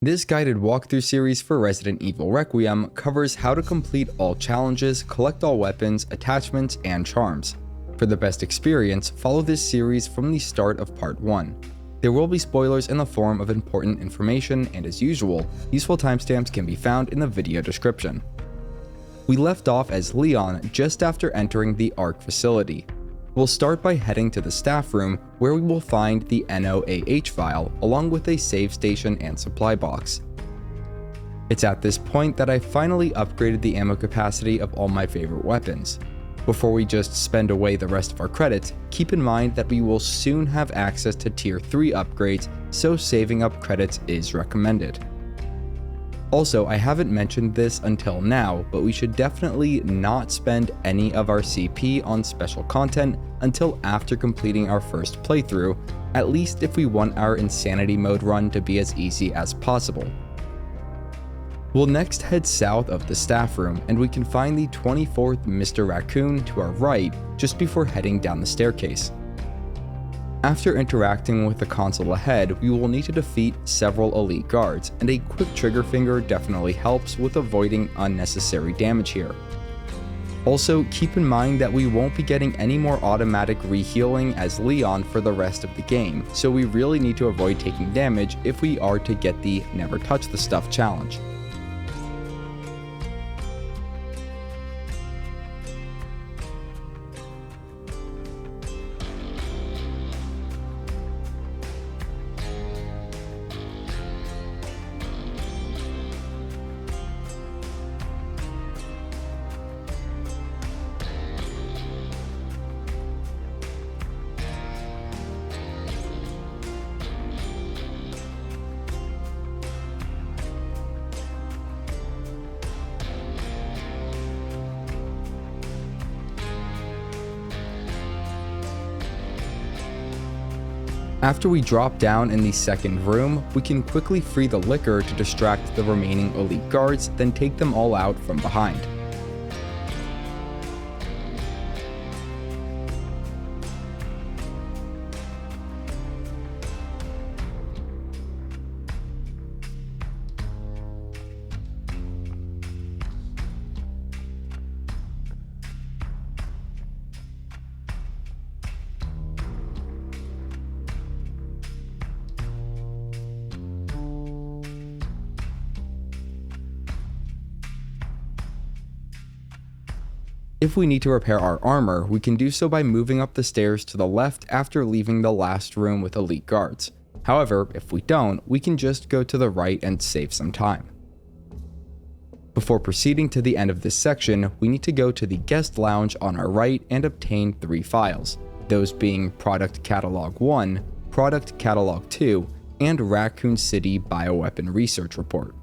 This guided walkthrough series for Resident Evil Requiem covers how to complete all challenges, collect all weapons, attachments, and charms. For the best experience, follow this series from the start of Part 1. There will be spoilers in the form of important information, and as usual, useful timestamps can be found in the video description. We left off as Leon just after entering the ARK facility. We'll start by heading to the staff room, where we will find the NOAH file along with a save station and supply box. It's at this point that I finally upgraded the ammo capacity of all my favorite weapons. Before we just spend away the rest of our credits, keep in mind that we will soon have access to Tier 3 upgrades, so saving up credits is recommended. Also, I haven't mentioned this until now, but we should definitely not spend any of our CP on special content until after completing our first playthrough, at least if we want our Insanity mode run to be as easy as possible. We'll next head south of the staff room, and we can find the 24th Mr. Raccoon to our right just before heading down the staircase. After interacting with the console ahead, we will need to defeat several elite guards, and a quick trigger finger definitely helps with avoiding unnecessary damage here. Also, keep in mind that we won't be getting any more automatic rehealing as Leon for the rest of the game, so we really need to avoid taking damage if we are to get the Never Touch the Stuff challenge. After we drop down in the second room, we can quickly free the liquor to distract the remaining elite guards, then take them all out from behind. If we need to repair our armor, we can do so by moving up the stairs to the left after leaving the last room with elite guards. However, if we don't, we can just go to the right and save some time. Before proceeding to the end of this section, we need to go to the guest lounge on our right and obtain 3 files, those being Product Catalog 1, Product Catalog 2, and Raccoon City Bioweapon Research Report.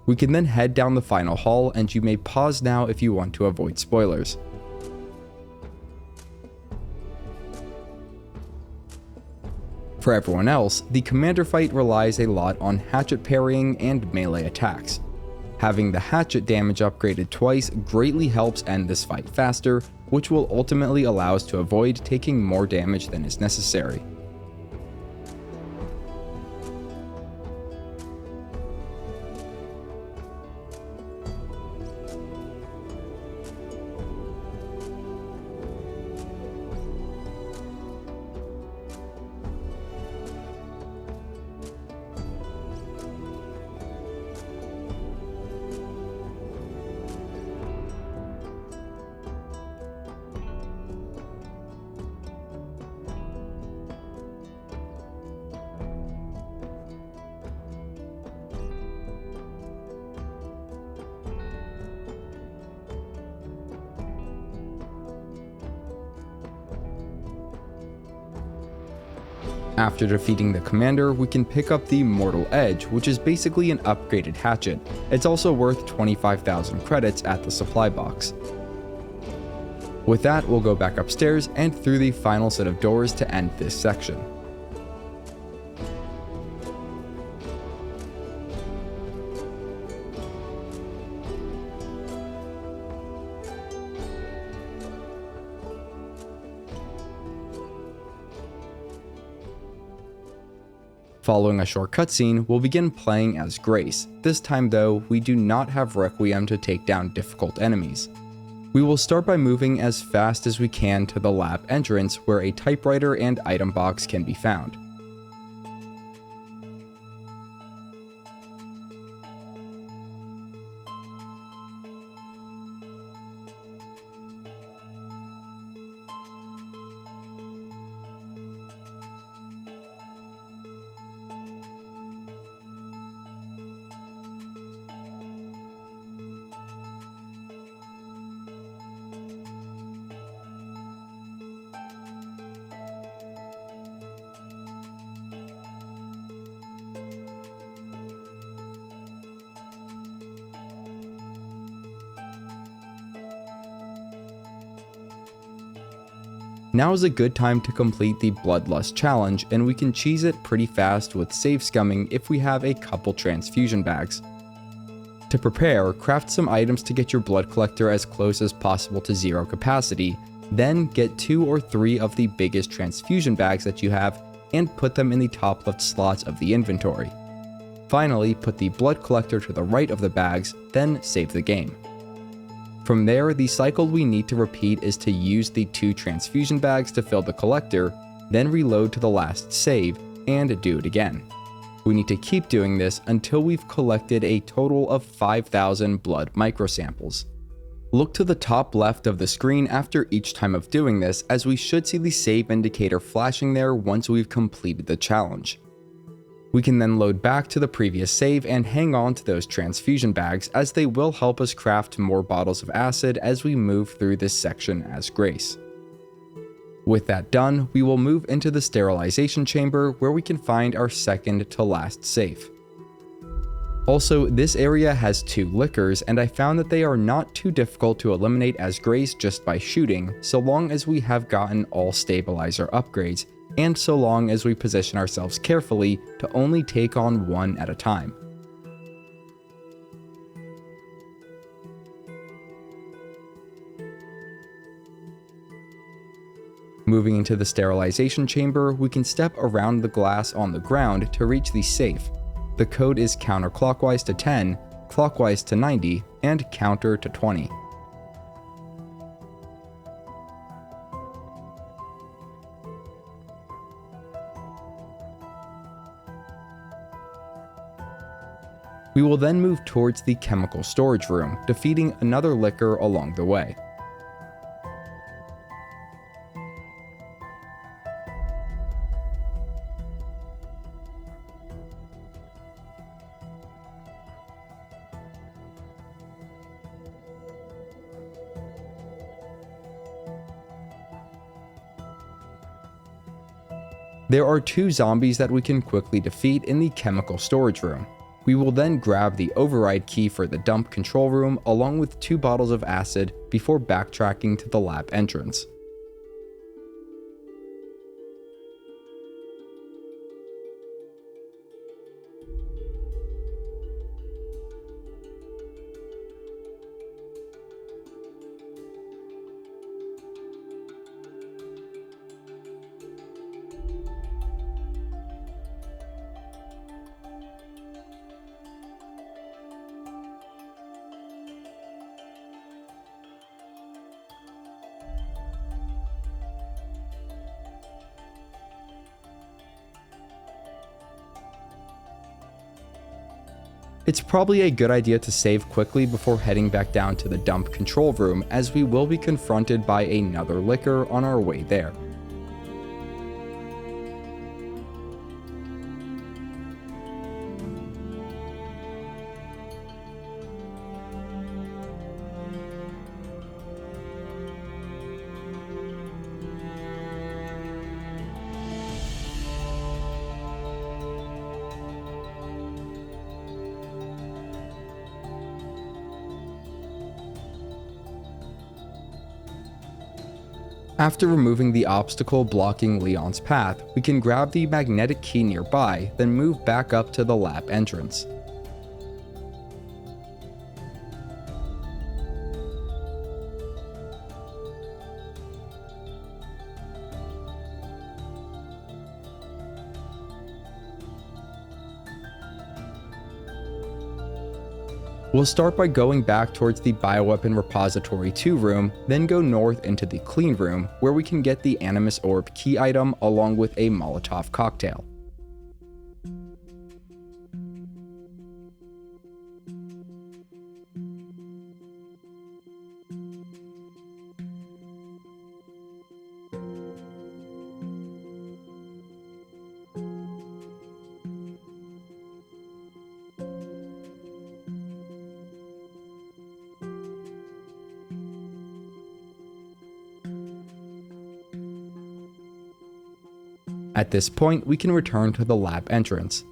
We can then head down the final hall, and you may pause now if you want to avoid spoilers. For everyone else, the commander fight relies a lot on hatchet parrying and melee attacks. Having the hatchet damage upgraded twice greatly helps end this fight faster, which will ultimately allow us to avoid taking more damage than is necessary. After defeating the commander, we can pick up the Mortal Edge, which is basically an upgraded hatchet. It's also worth 25,000 credits at the supply box. With that, we'll go back upstairs and through the final set of doors to end this section. Following a short cutscene, we'll begin playing as Grace. This time though, we do not have Requiem to take down difficult enemies. We will start by moving as fast as we can to the lab entrance where a typewriter and item box can be found. Now is a good time to complete the Bloodlust challenge, and we can cheese it pretty fast with save scumming if we have a couple transfusion bags. To prepare, craft some items to get your blood collector as close as possible to 0 capacity, then get 2 or 3 of the biggest transfusion bags that you have and put them in the top left slots of the inventory. Finally, put the blood collector to the right of the bags, then save the game. From there, the cycle we need to repeat is to use the 2 transfusion bags to fill the collector, then reload to the last save, and do it again. We need to keep doing this until we've collected a total of 5,000 blood microsamples. Look to the top left of the screen after each time of doing this, as we should see the save indicator flashing there once we've completed the challenge. We can then load back to the previous save and hang on to those transfusion bags, as they will help us craft more bottles of acid as we move through this section as Grace. With that done, we will move into the sterilization chamber where we can find our second to last safe. Also, this area has 2 liquors, and I found that they are not too difficult to eliminate as Grace just by shooting, so long as we have gotten all stabilizer upgrades, and so long as we position ourselves carefully to only take on one at a time. Moving into the sterilization chamber, we can step around the glass on the ground to reach the safe. The code is counterclockwise to 10, clockwise to 90, and counter to 20. We will then move towards the chemical storage room, defeating another liquor along the way. There are 2 zombies that we can quickly defeat in the chemical storage room. We will then grab the override key for the dump control room along with 2 bottles of acid before backtracking to the lab entrance. It's probably a good idea to save quickly before heading back down to the dump control room, as we will be confronted by another liquor on our way there. After removing the obstacle blocking Leon's path, we can grab the magnetic key nearby, then move back up to the lab entrance. We'll start by going back towards the Bioweapon Repository 2 room, then go north into the Clean room, where we can get the Animus Orb key item along with a Molotov cocktail. At this point, we can return to the lab entrance.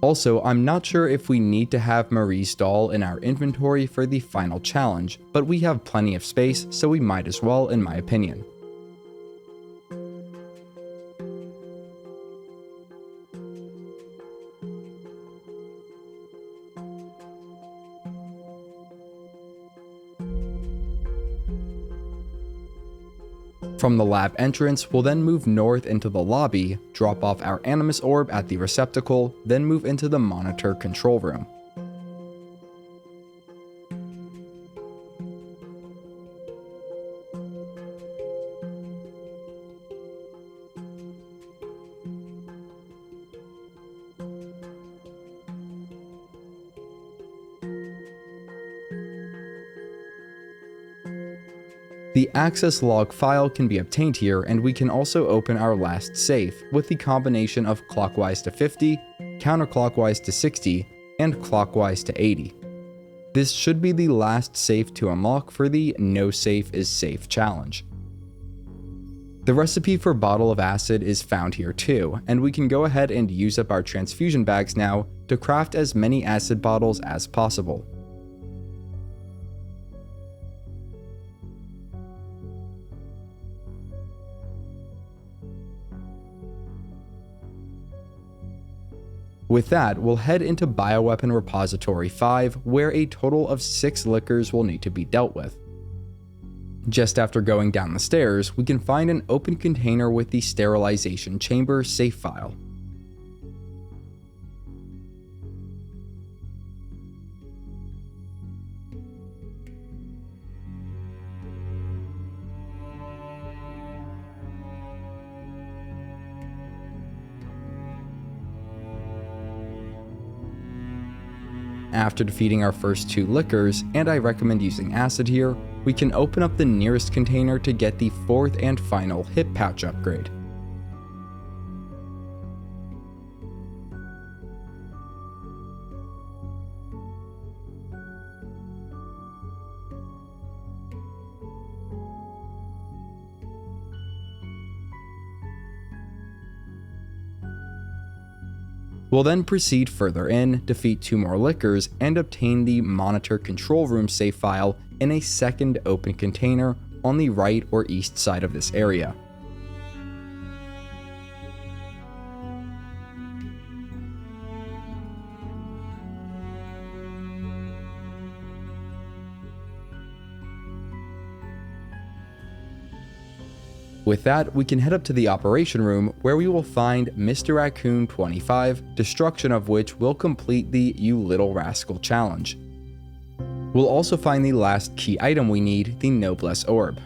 Also, I'm not sure if we need to have Marie's doll in our inventory for the final challenge, but we have plenty of space, so we might as well, in my opinion. From the lab entrance, we'll then move north into the lobby, drop off our Animus Orb at the receptacle, then move into the monitor control room. The access log file can be obtained here, and we can also open our last safe with the combination of clockwise to 50, counterclockwise to 60, and clockwise to 80. This should be the last safe to unlock for the No Safe is Safe challenge. The recipe for Bottle of Acid is found here too, and we can go ahead and use up our transfusion bags now to craft as many acid bottles as possible. With that, we'll head into Bioweapon Repository 5, where a total of 6 liquors will need to be dealt with. Just after going down the stairs, we can find an open container with the Sterilization Chamber save file. After defeating our first 2 liquors, and I recommend using acid here, we can open up the nearest container to get the 4th and final hip pouch upgrade. We'll then proceed further in, defeat 2 more liquors, and obtain the monitor control room save file in a second open container on the right or east side of this area. With that, we can head up to the operation room, where we will find Mr. Raccoon 25, destruction of which will complete the You Little Rascal challenge. We'll also find the last key item we need, the Noblesse Orb.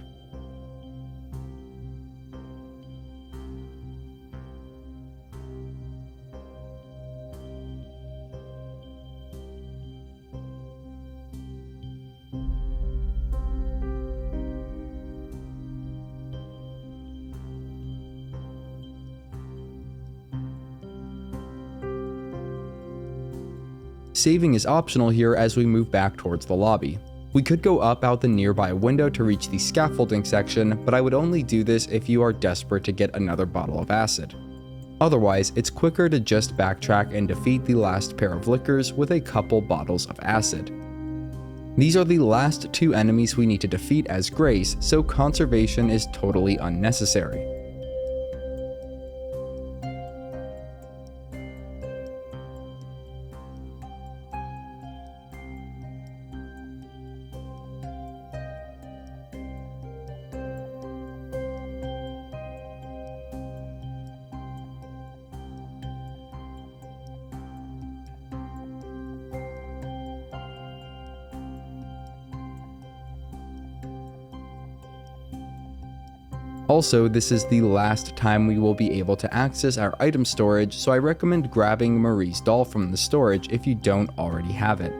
Saving is optional here as we move back towards the lobby. We could go up out the nearby window to reach the scaffolding section, but I would only do this if you are desperate to get another bottle of acid. Otherwise, it's quicker to just backtrack and defeat the last pair of liquors with a couple bottles of acid. These are the last 2 enemies we need to defeat as Grace, so conservation is totally unnecessary. Also, this is the last time we will be able to access our item storage, so I recommend grabbing Marie's doll from the storage if you don't already have it.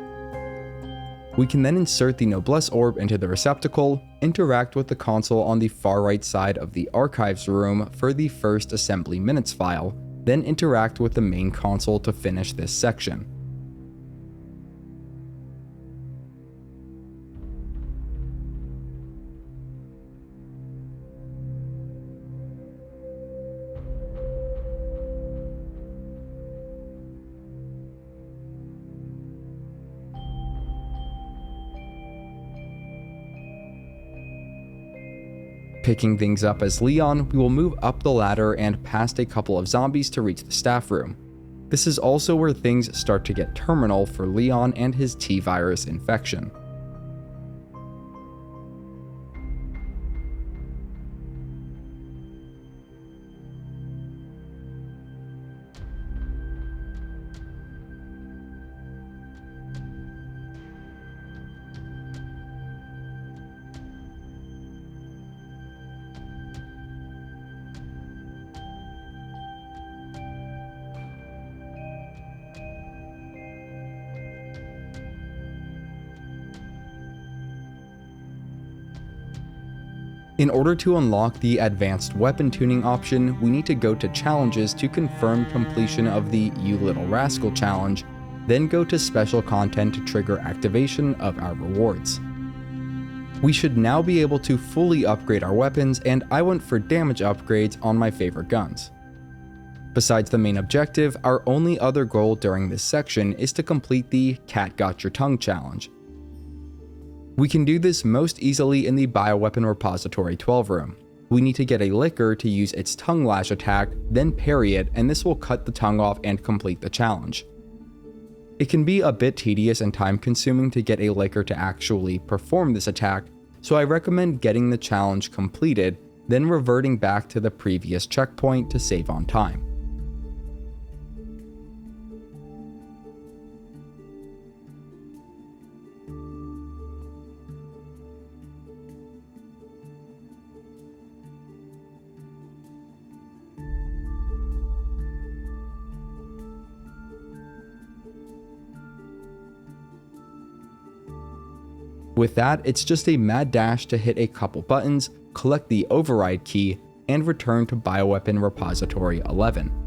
We can then insert the Noblesse orb into the receptacle, interact with the console on the far right side of the archives room for the first assembly minutes file, then interact with the main console to finish this section. Picking things up as Leon, we will move up the ladder and past a couple of zombies to reach the staff room. This is also where things start to get terminal for Leon and his T-virus infection. In order to unlock the advanced weapon tuning option, we need to go to challenges to confirm completion of the You Little Rascal challenge, then go to special content to trigger activation of our rewards. We should now be able to fully upgrade our weapons, and I went for damage upgrades on my favorite guns. Besides the main objective, our only other goal during this section is to complete the Cat Got Your Tongue challenge. We can do this most easily in the Bioweapon Repository 12 room. We need to get a liquor to use its tongue lash attack, then parry it, and this will cut the tongue off and complete the challenge. It can be a bit tedious and time consuming to get a liquor to actually perform this attack, so I recommend getting the challenge completed, then reverting back to the previous checkpoint to save on time. With that, it's just a mad dash to hit a couple buttons, collect the override key, and return to Bioweapon Repository 11.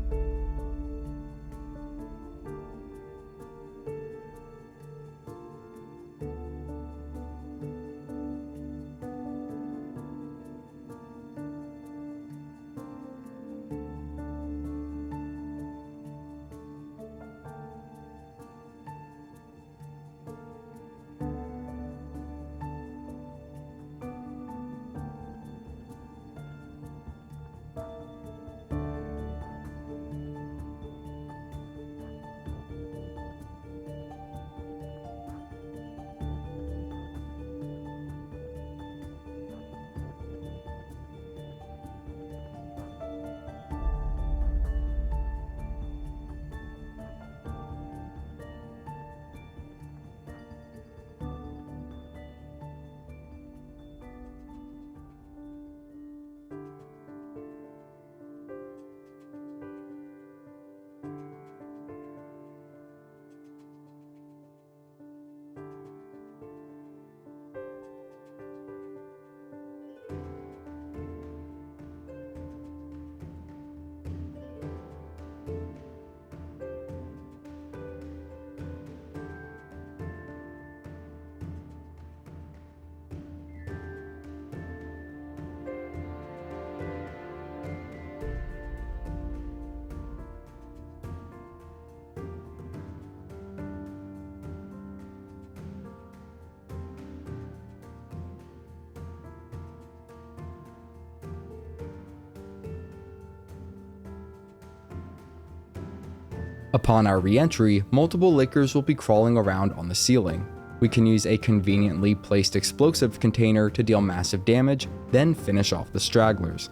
Upon our re-entry, multiple lickers will be crawling around on the ceiling. We can use a conveniently placed explosive container to deal massive damage, then finish off the stragglers.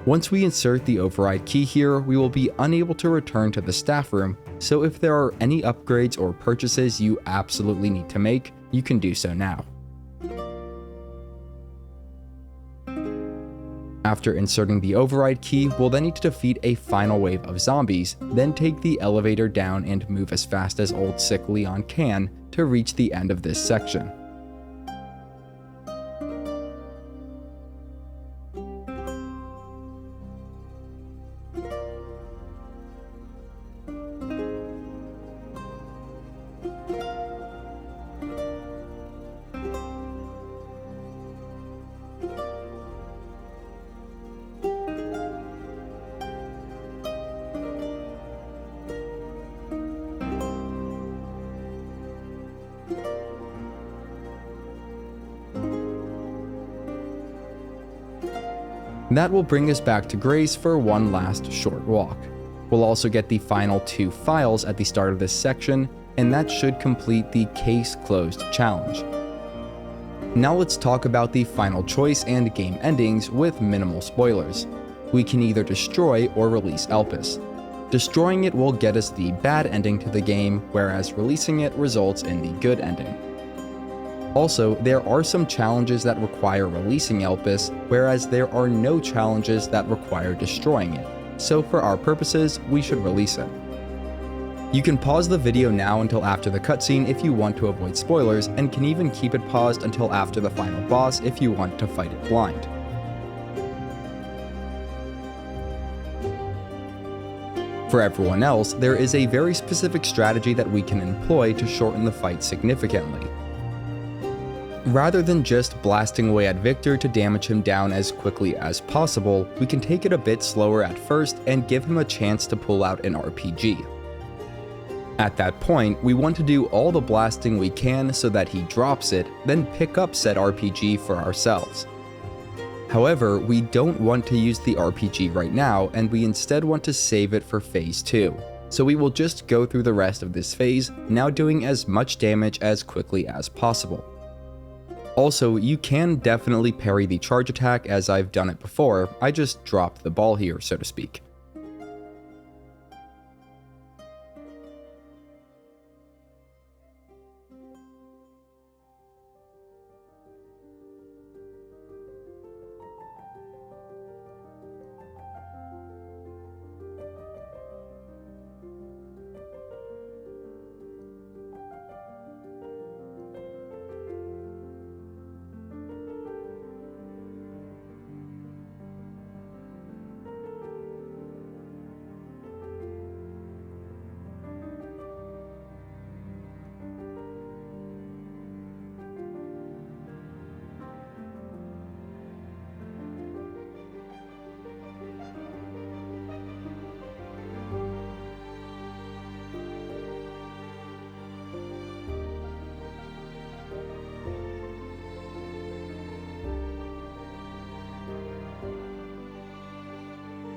Once we insert the override key here, we will be unable to return to the staff room, so if there are any upgrades or purchases you absolutely need to make, you can do so now. After inserting the override key, we'll then need to defeat a final wave of zombies, then take the elevator down and move as fast as old sick Leon can to reach the end of this section. That will bring us back to Grace for one last short walk. We'll also get the final 2 files at the start of this section, and that should complete the Case Closed challenge. Now let's talk about the final choice and game endings with minimal spoilers. We can either destroy or release Elpis. Destroying it will get us the bad ending to the game, whereas releasing it results in the good ending. Also, there are some challenges that require releasing Elpis, whereas there are no challenges that require destroying it, so for our purposes, we should release it. You can pause the video now until after the cutscene if you want to avoid spoilers, and can even keep it paused until after the final boss if you want to fight it blind. For everyone else, there is a very specific strategy that we can employ to shorten the fight significantly. Rather than just blasting away at Victor to damage him down as quickly as possible, we can take it a bit slower at first and give him a chance to pull out an RPG. At that point, we want to do all the blasting we can so that he drops it, then pick up said RPG for ourselves. However, we don't want to use the RPG right now, and we instead want to save it for phase 2. So we will just go through the rest of this phase, now doing as much damage as quickly as possible. Also, you can definitely parry the charge attack as I've done it before, I just dropped the ball here, so to speak.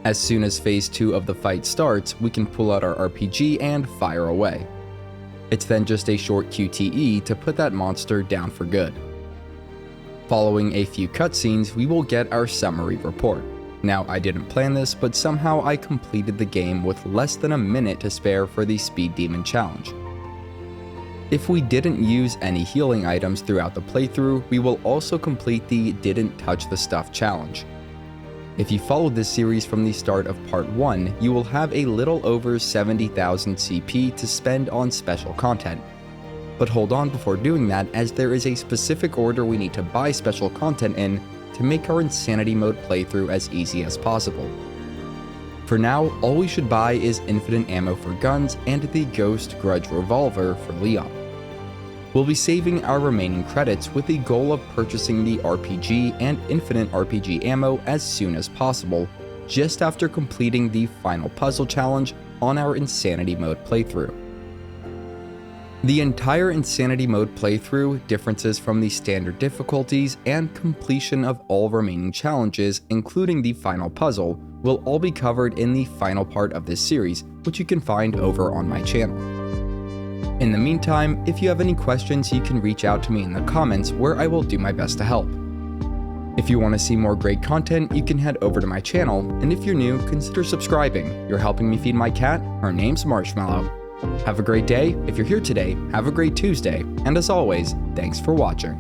As soon as phase 2 of the fight starts, we can pull out our RPG and fire away. It's then just a short QTE to put that monster down for good. Following a few cutscenes, we will get our summary report. Now, I didn't plan this, but somehow I completed the game with less than a minute to spare for the Speed Demon challenge. If we didn't use any healing items throughout the playthrough, we will also complete the Didn't Touch the Stuff challenge. If you followed this series from the start of part 1, you will have a little over 70,000 CP to spend on special content. But hold on before doing that, as there is a specific order we need to buy special content in to make our Insanity Mode playthrough as easy as possible. For now, all we should buy is infinite ammo for guns and the Ghost Grudge Revolver for Leon. We'll be saving our remaining credits with the goal of purchasing the RPG and infinite RPG ammo as soon as possible, just after completing the final puzzle challenge on our Insanity Mode playthrough. The entire Insanity Mode playthrough, differences from the standard difficulties, and completion of all remaining challenges, including the final puzzle, will all be covered in the final part of this series, which you can find over on my channel. In the meantime, if you have any questions, you can reach out to me in the comments where I will do my best to help. If you want to see more great content, you can head over to my channel, and if you're new, consider subscribing. You're helping me feed my cat. Her name's Marshmallow. Have a great day. If you're here today, have a great Tuesday. And as always, thanks for watching.